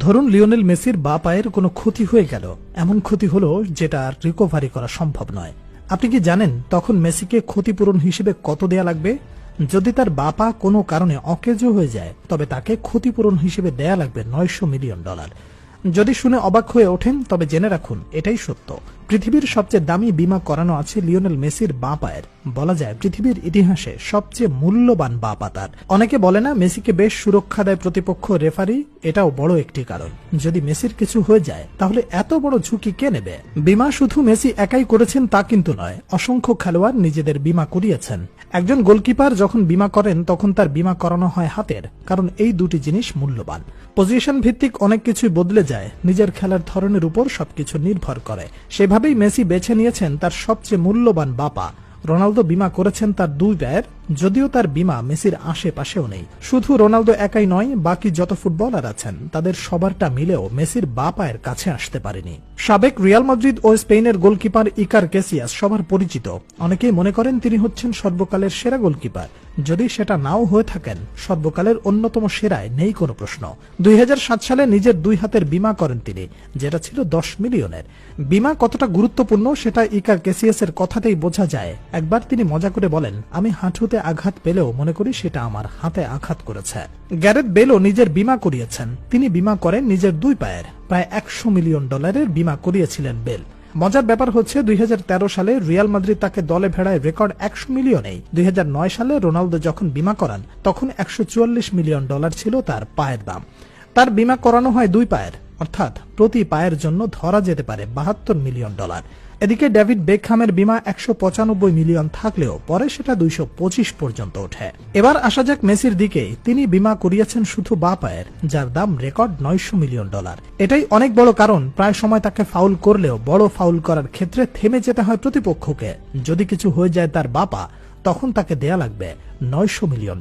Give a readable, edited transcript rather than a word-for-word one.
ধরুন লিওনেল মেসির বা পায়ের কোনো ক্ষতি হয়ে গেল, এমন ক্ষতি হলো যেটা আর রিকভারি করা সম্ভব নয়। আপনি কি জানেন তখন মেসিকে ক্ষতিপূরণ হিসেবে কত দেয়া লাগবে? যদি তার বা পা কোনো কারণে অকেজো হয়ে যায় তবে তাকে ক্ষতিপূরণ হিসেবে দেয়া লাগবে $900 মিলিয়ন। যদি শুনে অবাক হয়ে ওঠেন তবে জেনে রাখুন এটাই সত্য। পৃথিবীর সবচেয়ে দামি বীমা করানো আছে লিওনেল মেসির বাঁ পায়ের। বলা যায় পৃথিবীর ইতিহাসে সবচেয়ে মূল্যবান বাঁ পা তার। অনেকে বলে না মেসিকে বেশ সুরক্ষা দেয় প্রতিপক্ষ রেফারি, এটাও বড় একটি কারণ। যদি মেসির কিছু হয়ে যায় তাহলে এত বড় ঝুঁকি কে নেবে? বীমা শুধু মেসি একাই করেছেন তা কিন্তু নয়, অসংখ্য খেলোয়াড় নিজেদের বীমা করিয়েছেন। একজন গোলকিপার যখন বীমা করেন তখন তার বীমা করানো হয় হাতের, কারণ এই দুটি জিনিস মূল্যবান। পজিশন ভিত্তিক অনেক কিছুই বদলে যায়, নিজের খেলার ধরনের উপর সবকিছু নির্ভর করে। সেভাবেই মেসি বেছে নিয়েছেন তার সবচেয়ে মূল্যবান বাঁ পা। রোনালদো বীমা করেছেন তার দুই পায়ের, যদিও তার বীমা মেসির আশেপাশেও নেই। শুধু রোনালদো একাই নয়, বাকি যত ফুটবলার আছেন তাদের সবারটা মিলেও মেসির বাঁ পায়ের কাছে আসতে পারেনি। সাবেক রিয়াল মাদ্রিদ ও স্পেনের গোলকিপার ইকার ক্যাসিয়াস সবার পরিচিত। অনেকেই মনে করেন তিনি হচ্ছেন সর্বকালের সেরা গোলকিপার। যদি সেটা নাও হয়ে থাকেন, সর্বকালের অন্যতম সেরায় নেই কোনো প্রশ্ন। 2007 সালে নিজের দুই হাতের বীমা করেন তিনি, যেটা ছিল 10 মিলিয়নের। বীমা কতটা গুরুত্বপূর্ণ সেটা ইকার ক্যাসিয়াসের কথাতেই বোঝা যায়। একবার তিনি মজা করে বলেন, আমি হাঁটুতে আঘাত পেলেও মনে করি সেটা আমার হাতে আঘাত করেছে। গ্যারেথ বেলও নিজের বীমা করিয়েছেন। তিনি বীমা করেন নিজের দুই পায়ের। প্রায় $100 মিলিয়ন বীমা করিয়েছিলেন বেল। মজার ব্যাপার হচ্ছে 2013 সালে রিয়াল মাদ্রিদ তাকে দলে ভেড়ায় রেকর্ড 100 মিলিয়নেই। 2009 সালে রোনালদো যখন বীমা করান তখন $144 মিলিয়ন ছিল তার পায়ের দাম। তার বীমা করানো হয় দুই পায়ের, অর্থাৎ প্রতি পায়ের জন্য ধরা যেতে পারে $72 মিলিয়ন। এদিকে ডেভিড বেকহামের বীমা 195 মিলিয়ন থাকলেও পরে সেটা 225 পর্যন্ত ওঠে। এবার আসা যাক মেসির দিকে। তিনি বীমা করিয়েছেন শুধু বাঁ পায়ের, যার দাম রেকর্ড $900 মিলিয়ন। এটাই অনেক বড় কারণ প্রায় সময় তাকে ফাউল করলেও বড় ফাউল করার ক্ষেত্রে থেমে যেতে হয় প্রতিপক্ষকে। যদি কিছু হয়ে যায় তার বাঁ পা, তখন তাকে দেয়া লাগবে $900 মিলিয়ন।